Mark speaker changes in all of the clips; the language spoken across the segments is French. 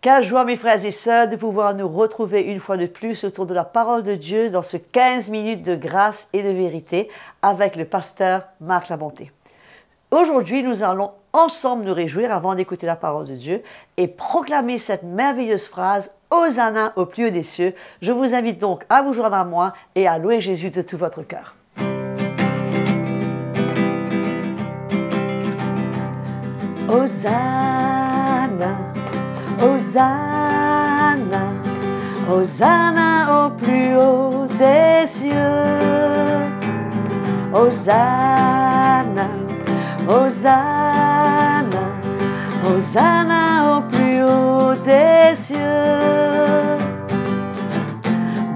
Speaker 1: Quelle joie, mes frères et sœurs, de pouvoir nous retrouver une fois de plus autour de la parole de Dieu dans ce 15 minutes de grâce et de vérité avec le pasteur Marc Labonté. Aujourd'hui, nous allons ensemble nous réjouir avant d'écouter la parole de Dieu et proclamer cette merveilleuse phrase « Hosanna au plus haut des cieux ». Je vous invite donc à vous joindre à moi et à louer Jésus de tout votre cœur. Hosanna, Hosanna, Hosanna au plus haut des cieux. Hosanna, Hosanna, Hosanna au plus haut des cieux.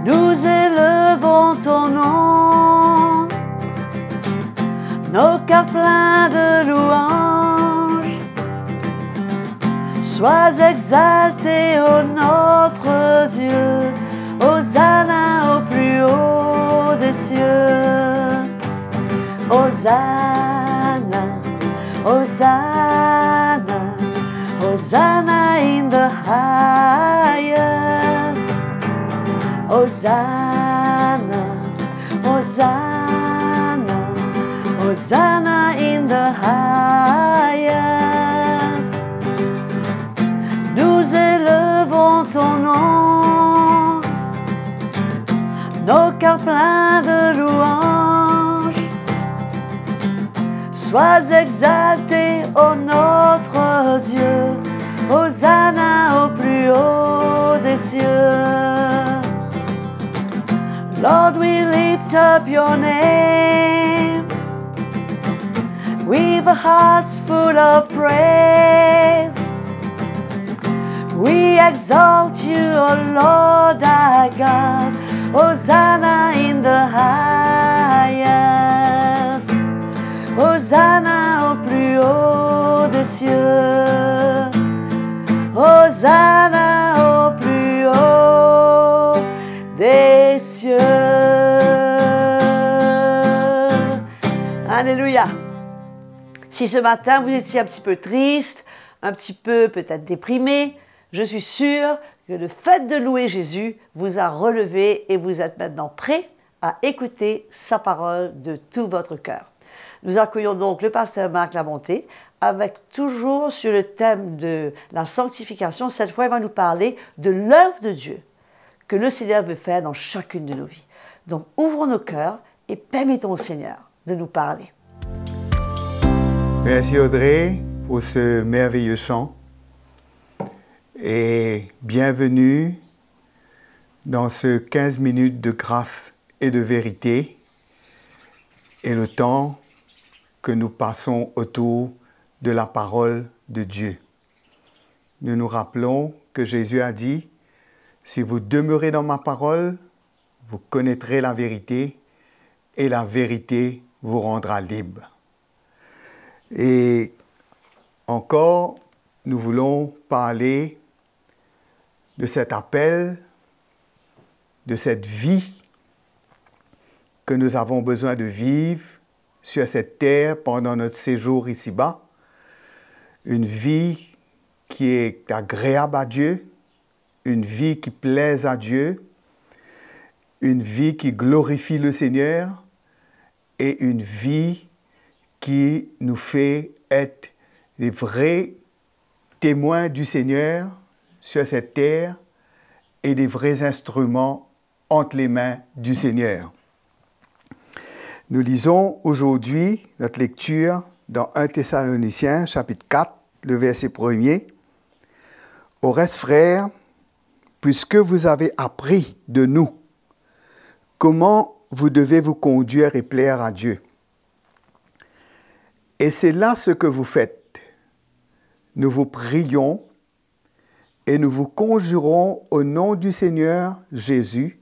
Speaker 1: Nous élevons ton nom, nos cœurs pleins de louanges. Sois exalté, ô notre Dieu, Hosanna au plus haut des cieux. Hosanna, Hosanna, Hosanna in the highest. Hosanna, Hosanna, Hosanna in the highest. Nous élevons ton nom, nos cœurs pleins de louanges. Sois exalté, ô notre Dieu, Hosanna au plus haut des cieux. Lord, we lift up your name with hearts full of praise. We exalt you, O Lord our God, Hosanna in the highest. Hosanna au plus haut des cieux. Hosanna au plus haut des cieux. Alléluia. Si ce matin vous étiez un petit peu triste, un petit peu peut-être déprimé, je suis sûre que le fait de louer Jésus vous a relevé et vous êtes maintenant prêt à écouter sa parole de tout votre cœur. Nous accueillons donc le pasteur Marc Labonté avec toujours sur le thème de la sanctification. Cette fois, il va nous parler de l'œuvre de Dieu que le Seigneur veut faire dans chacune de nos vies. Donc, ouvrons nos cœurs et permettons au Seigneur de nous parler.
Speaker 2: Merci Audrey pour ce merveilleux chant. Et bienvenue dans ce 15 minutes de grâce et de vérité et le temps que nous passons autour de la parole de Dieu. Nous nous rappelons que Jésus a dit, « Si vous demeurez dans ma parole, vous connaîtrez la vérité et la vérité vous rendra libre. » Et encore, nous voulons parler de cet appel, de cette vie que nous avons besoin de vivre sur cette terre pendant notre séjour ici-bas. Une vie qui est agréable à Dieu, une vie qui plaise à Dieu, une vie qui glorifie le Seigneur et une vie qui nous fait être les vrais témoins du Seigneur sur cette terre et les vrais instruments entre les mains du Seigneur. Nous lisons aujourd'hui notre lecture dans 1 Thessaloniciens, chapitre 4, le verset 1er. « Au reste, frères, puisque vous avez appris de nous comment vous devez vous conduire et plaire à Dieu. Et c'est là ce que vous faites. Nous vous prions et nous vous conjurons au nom du Seigneur Jésus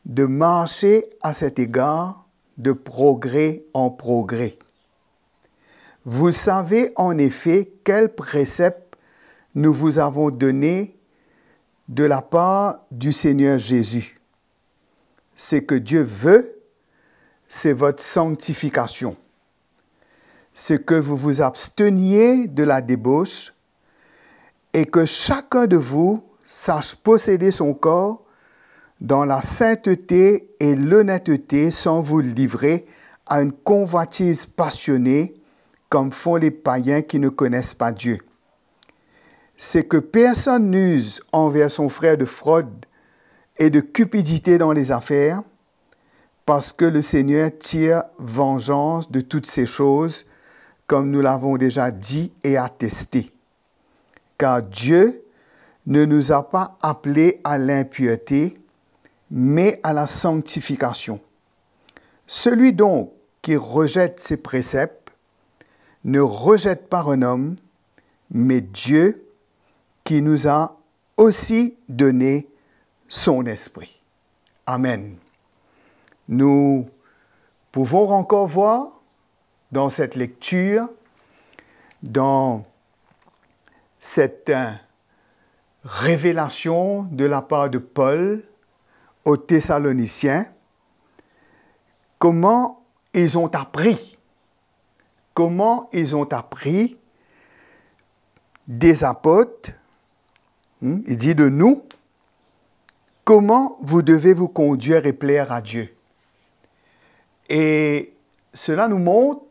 Speaker 2: de marcher à cet égard de progrès en progrès. Vous savez en effet quels préceptes nous vous avons donnés de la part du Seigneur Jésus. Ce que Dieu veut, c'est votre sanctification. C'est que vous vous absteniez de la débauche et que chacun de vous sache posséder son corps dans la sainteté et l'honnêteté sans vous livrer à une convoitise passionnée comme font les païens qui ne connaissent pas Dieu. C'est que personne n'use envers son frère de fraude et de cupidité dans les affaires, parce que le Seigneur tire vengeance de toutes ces choses, comme nous l'avons déjà dit et attesté. Car Dieu ne nous a pas appelés à l'impureté, mais à la sanctification. Celui donc qui rejette ses préceptes ne rejette pas un homme, mais Dieu qui nous a aussi donné son esprit. Amen. Nous pouvons encore voir dans cette lecture, dans cette révélation de la part de Paul aux Thessaloniciens, comment ils ont appris des apôtres, il dit de nous, comment vous devez vous conduire et plaire à Dieu. Et cela nous montre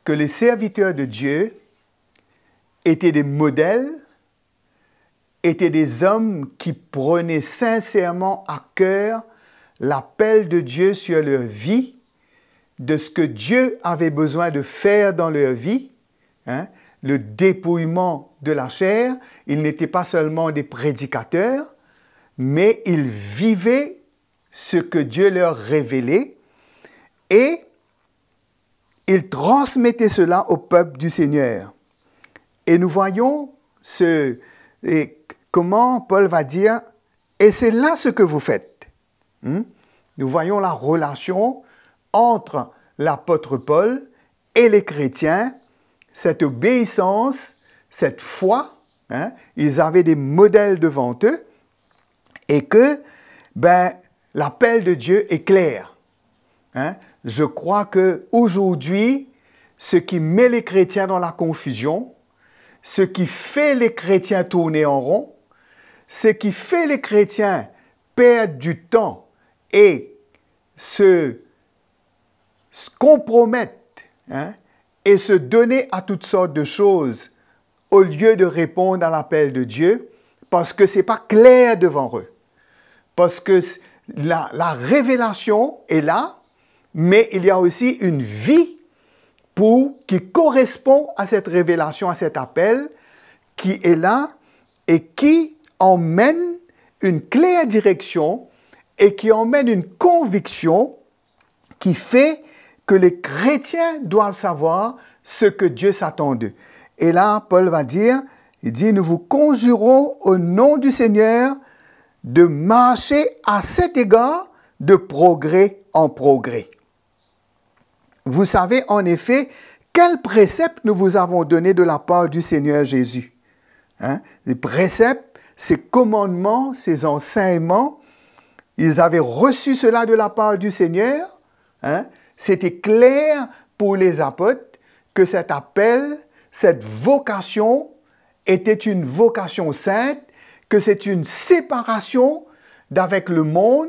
Speaker 2: que les serviteurs de Dieu étaient des modèles, étaient des hommes qui prenaient sincèrement à cœur l'appel de Dieu sur leur vie, de ce que Dieu avait besoin de faire dans leur vie, le dépouillement de la chair. Ils n'étaient pas seulement des prédicateurs, mais ils vivaient ce que Dieu leur révélait et ils transmettaient cela au peuple du Seigneur. Et nous voyons comment Paul va dire, et c'est là ce que vous faites. Nous voyons la relation entre l'apôtre Paul et les chrétiens, cette obéissance, cette foi. Ils avaient des modèles devant eux et que l'appel de Dieu est clair. Je crois qu'aujourd'hui, ce qui met les chrétiens dans la confusion, ce qui fait les chrétiens tourner en rond, ce qui fait les chrétiens perdre du temps et se compromettre et se donner à toutes sortes de choses au lieu de répondre à l'appel de Dieu, parce que ce n'est pas clair devant eux. Parce que la révélation est là, mais il y a aussi une vie qui correspond à cette révélation, à cet appel, qui est là et qui emmène une claire direction et qui emmène une conviction qui fait que les chrétiens doivent savoir ce que Dieu s'attend d'eux. Et là, Paul va dire, il dit, nous vous conjurons au nom du Seigneur de marcher à cet égard de progrès en progrès. Vous savez en effet quels préceptes nous vous avons donnés de la part du Seigneur Jésus. Les préceptes, ces commandements, ces enseignements, ils avaient reçu cela de la part du Seigneur. C'était clair pour les apôtres que cet appel, cette vocation était une vocation sainte, que c'est une séparation d'avec le monde,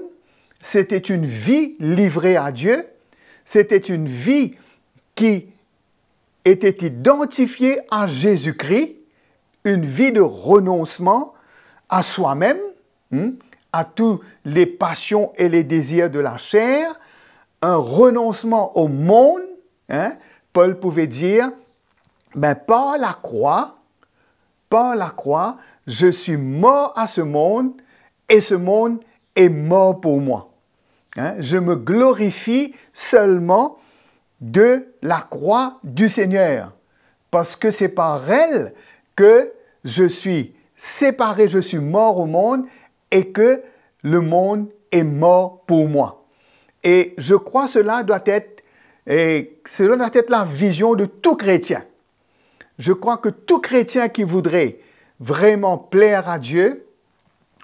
Speaker 2: c'était une vie livrée à Dieu, c'était une vie qui était identifiée à Jésus-Christ, une vie de renoncement à soi-même, à tous les passions et les désirs de la chair, un renoncement au monde. Paul pouvait dire, par la croix, je suis mort à ce monde et ce monde est mort pour moi. Je me glorifie seulement de la croix du Seigneur, parce que c'est par elle que je suis séparé, je suis mort au monde et que le monde est mort pour moi. Et je crois que cela doit être la vision de tout chrétien. Je crois que tout chrétien qui voudrait vraiment plaire à Dieu,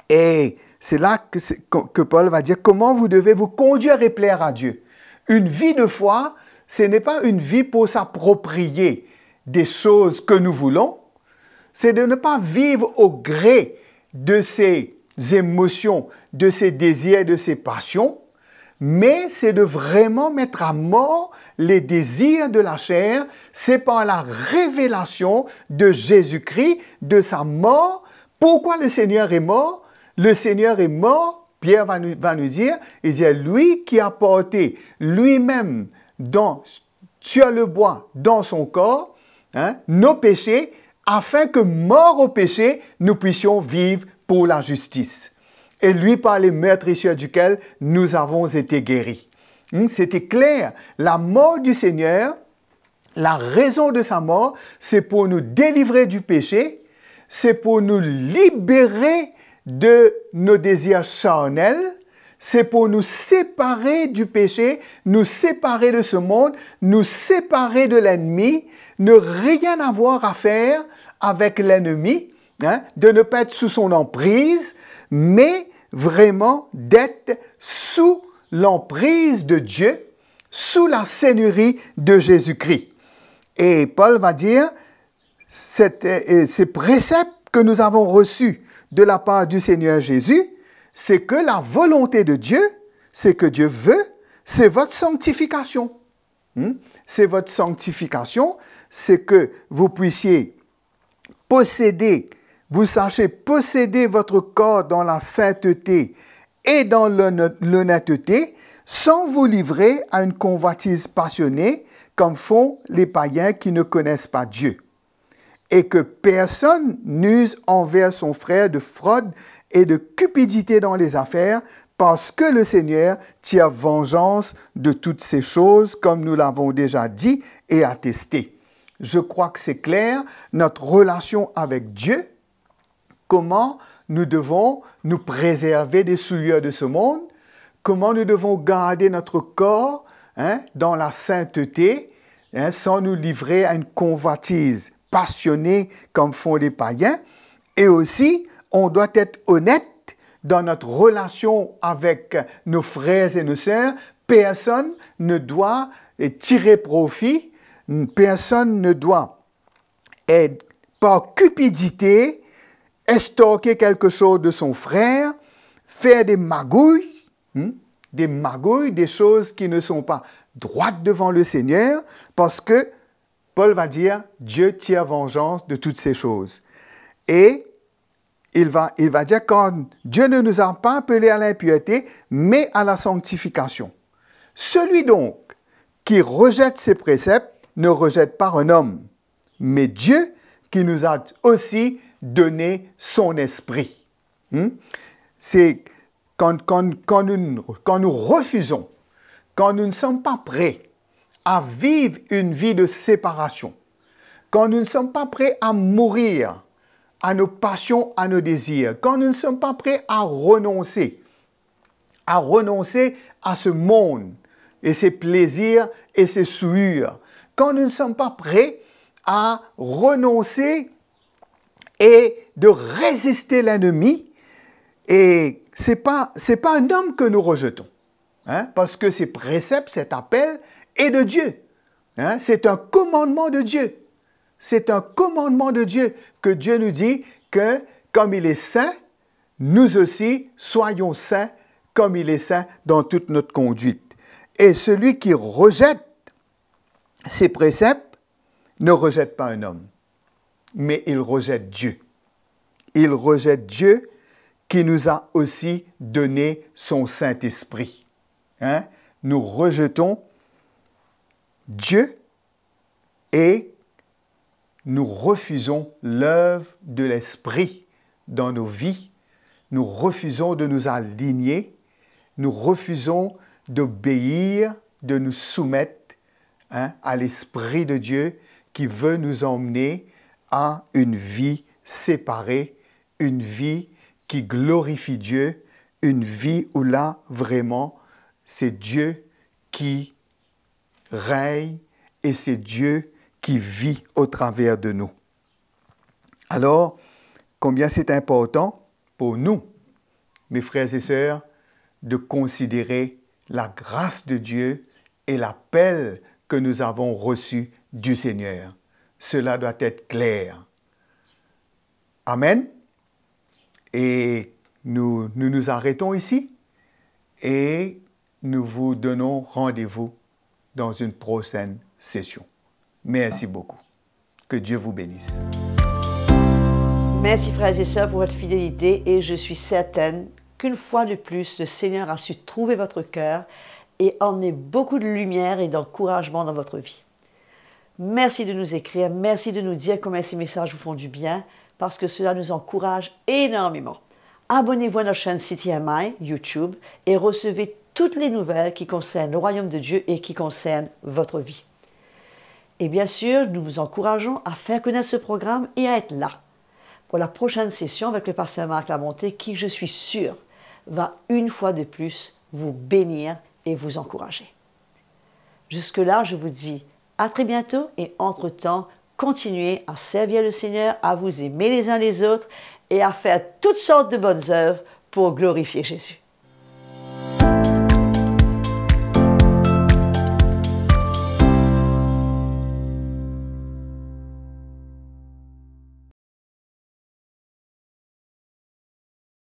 Speaker 2: et c'est là que Paul va dire comment vous devez vous conduire et plaire à Dieu. Une vie de foi, ce n'est pas une vie pour s'approprier des choses que nous voulons. c'est de ne pas vivre au gré de ses émotions, de ses désirs, de ses passions, mais c'est de vraiment mettre à mort les désirs de la chair. C'est par la révélation de Jésus-Christ, de sa mort. Pourquoi le Seigneur est mort? Le Seigneur est mort, Pierre va nous dire, il dit, lui qui a porté lui-même sur le bois, dans son corps, nos péchés, afin que, mort au péché, nous puissions vivre pour la justice. Et lui, par les meurtrissures duquel nous avons été guéris. C'était clair. La mort du Seigneur, la raison de sa mort, c'est pour nous délivrer du péché, c'est pour nous libérer de nos désirs charnels, c'est pour nous séparer du péché, nous séparer de ce monde, nous séparer de l'ennemi, ne rien avoir à faire avec l'ennemi, de ne pas être sous son emprise, mais vraiment d'être sous l'emprise de Dieu, sous la seigneurie de Jésus-Christ. Et Paul va dire, ces préceptes que nous avons reçus de la part du Seigneur Jésus, c'est que la volonté de Dieu, c'est que Dieu veut, c'est votre sanctification. C'est votre sanctification, c'est que vous puissiez posséder, vous sachiez posséder votre corps dans la sainteté et dans l'honnêteté, sans vous livrer à une convoitise passionnée, comme font les païens qui ne connaissent pas Dieu. Et que personne n'use envers son frère de fraude et de cupidité dans les affaires, parce que le Seigneur tire vengeance de toutes ces choses, comme nous l'avons déjà dit et attesté. Je crois que c'est clair, notre relation avec Dieu, comment nous devons nous préserver des souillures de ce monde, comment nous devons garder notre corps dans la sainteté, sans nous livrer à une convoitise passionnée comme font les païens. Et aussi, on doit être honnête dans notre relation avec nos frères et nos sœurs. Personne ne doit tirer profit, personne ne doit être par cupidité estorquer quelque chose de son frère, faire des magouilles, des choses qui ne sont pas droites devant le Seigneur, parce que Paul va dire, Dieu tire vengeance de toutes ces choses. Et il va dire, quand Dieu ne nous a pas appelés à l'impureté, mais à la sanctification. Celui donc qui rejette ces préceptes ne rejette pas un homme, mais Dieu qui nous a aussi donné son esprit. C'est quand nous refusons, quand nous ne sommes pas prêts à vivre une vie de séparation, quand nous ne sommes pas prêts à mourir à nos passions, à nos désirs, quand nous ne sommes pas prêts à renoncer à ce monde et ses plaisirs et ses souillures, quand nous ne sommes pas prêts à renoncer et de résister l'ennemi, et c'est pas un homme que nous rejetons, parce que ces préceptes, cet appel est de Dieu. C'est un commandement de Dieu. C'est un commandement de Dieu que Dieu nous dit que, comme il est saint, nous aussi soyons saints comme il est saint dans toute notre conduite. Et celui qui rejette ces préceptes ne rejette pas un homme, mais il rejette Dieu. Il rejette Dieu qui nous a aussi donné son Saint-Esprit. Nous rejetons Dieu et nous refusons l'œuvre de l'Esprit dans nos vies. Nous refusons de nous aligner. Nous refusons d'obéir, de nous soumettre à l'Esprit de Dieu qui veut nous emmener à une vie séparée, une vie qui glorifie Dieu, une vie où là, vraiment, c'est Dieu qui règne et c'est Dieu qui vit au travers de nous. Alors, combien c'est important pour nous, mes frères et sœurs, de considérer la grâce de Dieu et l'appel que nous avons reçu du Seigneur. Cela doit être clair. Amen. Et nous nous arrêtons ici et nous vous donnons rendez-vous dans une prochaine session. Merci beaucoup. Que Dieu vous bénisse.
Speaker 1: Merci frères et sœurs pour votre fidélité et je suis certaine qu'une fois de plus, le Seigneur a su trouver votre cœur et emmener beaucoup de lumière et d'encouragement dans votre vie. Merci de nous écrire, merci de nous dire combien ces messages vous font du bien parce que cela nous encourage énormément. Abonnez-vous à notre chaîne CTMI YouTube et recevez toutes les nouvelles qui concernent le royaume de Dieu et qui concernent votre vie. Et bien sûr, nous vous encourageons à faire connaître ce programme et à être là pour la prochaine session avec le pasteur Marc Labonté qui, je suis sûr, va une fois de plus vous bénir et vous encourager. Jusque-là, je vous dis à très bientôt et entre-temps, continuez à servir le Seigneur, à vous aimer les uns les autres et à faire toutes sortes de bonnes œuvres pour glorifier Jésus.